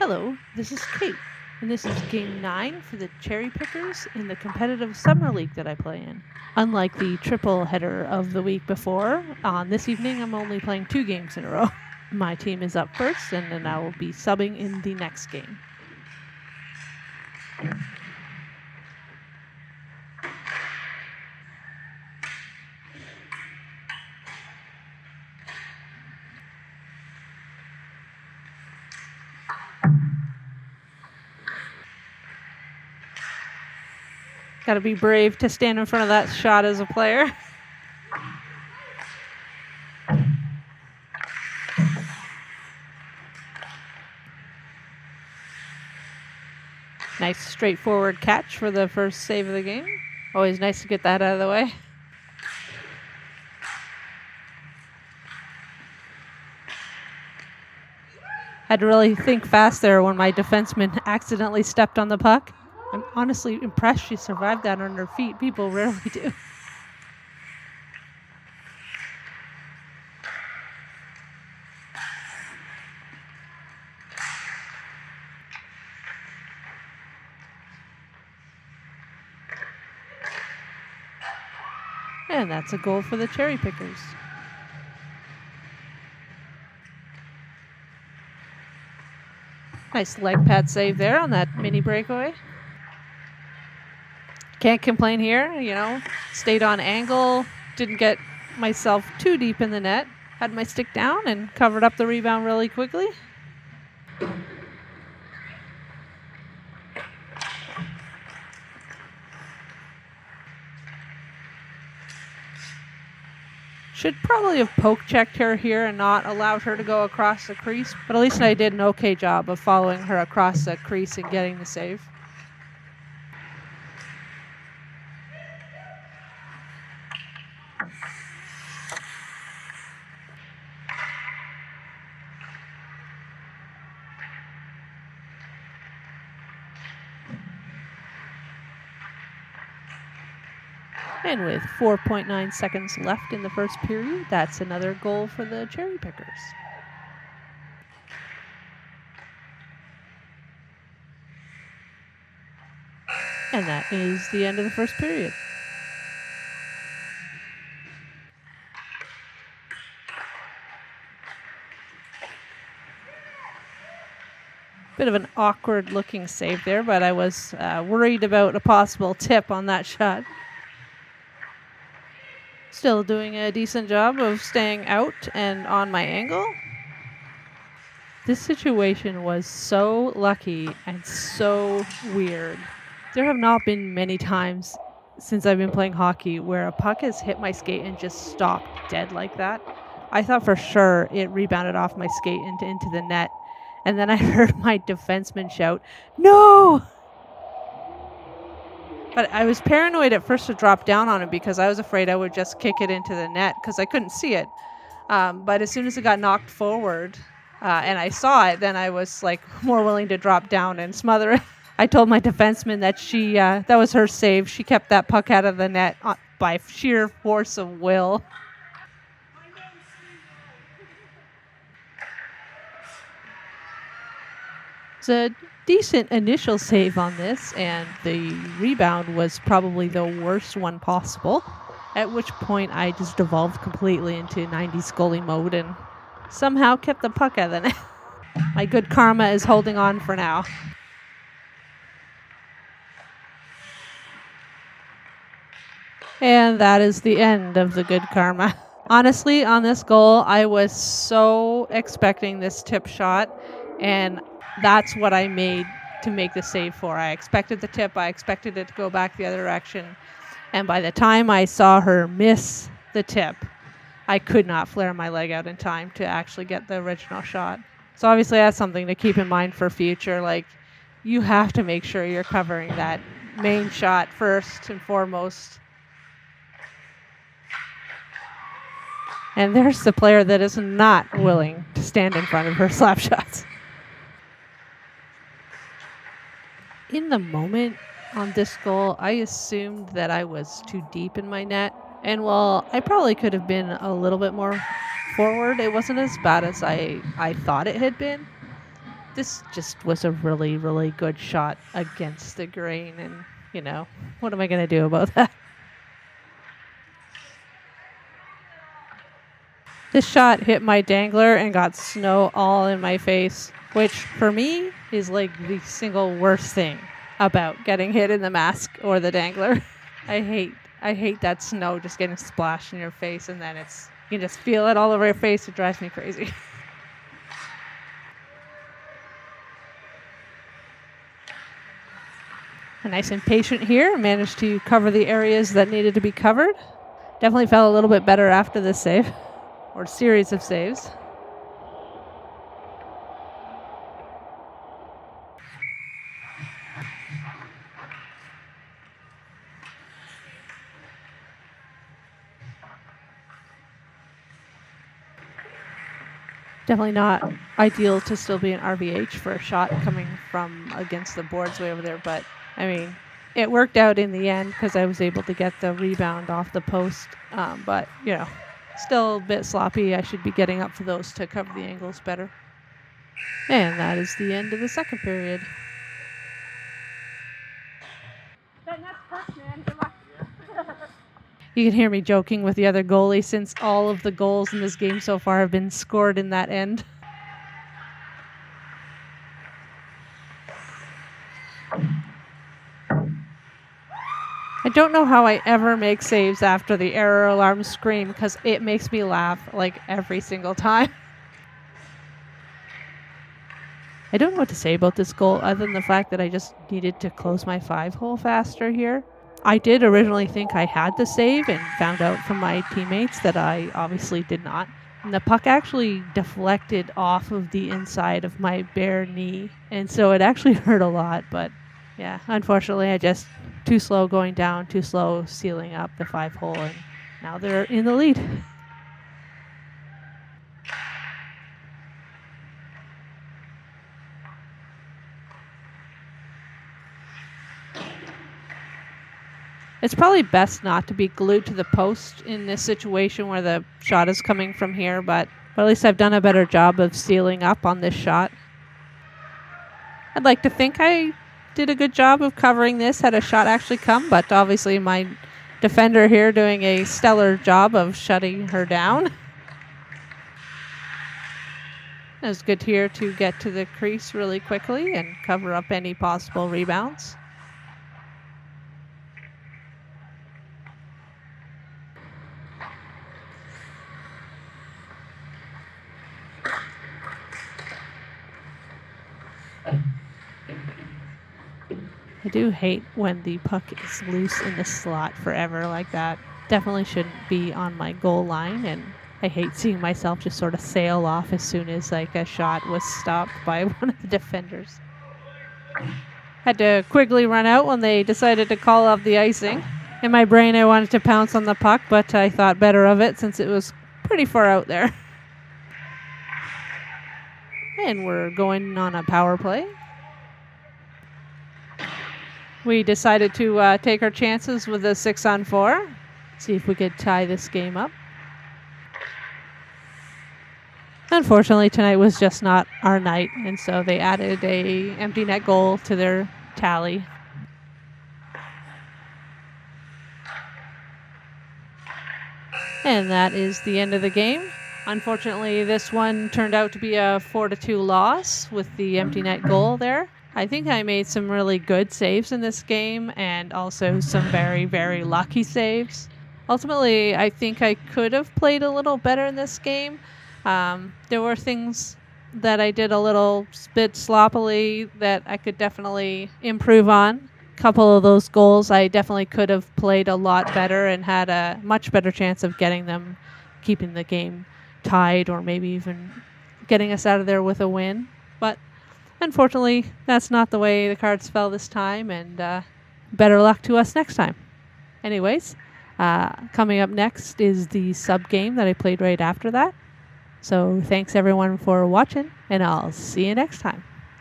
Hello, this is Kate, and this is Game 9 for the Cherry Pickers in the competitive summer league that I play in. Unlike the triple header of the week before, on this evening I'm only playing 2 games in a row. My team is up first, and then I will be subbing in the next game. Gotta be brave to stand in front of that shot as a player. Nice straightforward catch for the first save of the game. Always nice to get that out of the way. Had to really think fast there when my defenseman accidentally stepped on the puck. I'm honestly impressed she survived that on her feet. People rarely do. And that's a goal for the Cherry Pickers. Nice leg pad save there on that mini breakaway. Can't complain here, stayed on angle, didn't get myself too deep in the net, had my stick down and covered up the rebound really quickly. Should probably have poke checked her here and not allowed her to go across the crease, but at least I did an okay job of following her across the crease and getting the save. And with 4.9 seconds left in the first period, that's another goal for the Cherry Pickers. And that is the end of the first period. Bit of an awkward looking save there, but I was worried about a possible tip on that shot. Still doing a decent job of staying out and on my angle. This situation was so lucky and so weird. There have not been many times since I've been playing hockey where a puck has hit my skate and just stopped dead like that. I thought for sure it rebounded off my skate into the net. And then I heard my defenseman shout, "No!" But I was paranoid at first to drop down on it because I was afraid I would just kick it into the net because I couldn't see it. But as soon as it got knocked forward and I saw it, then I was more willing to drop down and smother it. I told my defenseman that that was her save. She kept that puck out of the net by sheer force of will. It's a decent initial save on this, and the rebound was probably the worst one possible, at which point I just devolved completely into 90s goalie mode and somehow kept the puck out of the net. My good karma is holding on for now. And that is the end of the good karma. Honestly, on this goal, I was so expecting this tip shot, and that's what I made to make the save for. I expected the tip. I expected it to go back the other direction. And by the time I saw her miss the tip, I could not flare my leg out in time to actually get the original shot. So obviously that's something to keep in mind for future. You have to make sure you're covering that main shot first and foremost. And there's the player that is not willing to stand in front of her slap shots. In the moment on this goal, I assumed that I was too deep in my net. And while I probably could have been a little bit more forward, it wasn't as bad as I thought it had been. This just was a really, really good shot against the grain, and, what am I going to do about that? This shot hit my dangler and got snow all in my face, which for me is like the single worst thing about getting hit in the mask or the dangler. I hate that snow just getting splashed in your face, and then you can just feel it all over your face. It drives me crazy. Nice and patient here. Managed to cover the areas that needed to be covered. Definitely felt a little bit better after this save, or series of saves. Definitely not ideal to still be an RVH for a shot coming from against the boards way over there, but I mean, it worked out in the end because I was able to get the rebound off the post, but still a bit sloppy. I should be getting up for those to cover the angles better. And that is the end of the second period. You can hear me joking with the other goalie since all of the goals in this game so far have been scored in that end. I don't know how I ever make saves after the error alarm scream because it makes me laugh like every single time. I don't know what to say about this goal other than the fact that I just needed to close my 5-hole faster here. I did originally think I had the save and found out from my teammates that I obviously did not. And the puck actually deflected off of the inside of my bare knee, and so it actually hurt a lot, but yeah, unfortunately I just too slow going down, too slow sealing up the 5-hole, and now they're in the lead. It's probably best not to be glued to the post in this situation where the shot is coming from here, but at least I've done a better job of sealing up on this shot. I'd like to think I did a good job of covering this had a shot actually come, but obviously my defender here doing a stellar job of shutting her down. It was good here to get to the crease really quickly and cover up any possible rebounds. I do hate when the puck is loose in the slot forever like that. Definitely shouldn't be on my goal line, and I hate seeing myself just sort of sail off as soon as a shot was stopped by one of the defenders. Had to quickly run out when they decided to call off the icing. In my brain I wanted to pounce on the puck, but I thought better of it since it was pretty far out there. And we're going on a power play. We decided to take our chances with a 6-on-4. See if we could tie this game up. Unfortunately, tonight was just not our night, and so they added a empty net goal to their tally. And that is the end of the game. Unfortunately, this one turned out to be a 4-2 loss with the empty net goal there. I think I made some really good saves in this game and also some very, very lucky saves. Ultimately, I think I could have played a little better in this game. There were things that I did a little bit sloppily that I could definitely improve on. A couple of those goals I definitely could have played a lot better and had a much better chance of getting them, keeping the game tied or maybe even getting us out of there with a win. But unfortunately, that's not the way the cards fell this time, and better luck to us next time. Anyways, coming up next is the sub game that I played right after that. So thanks everyone for watching, and I'll see you next time.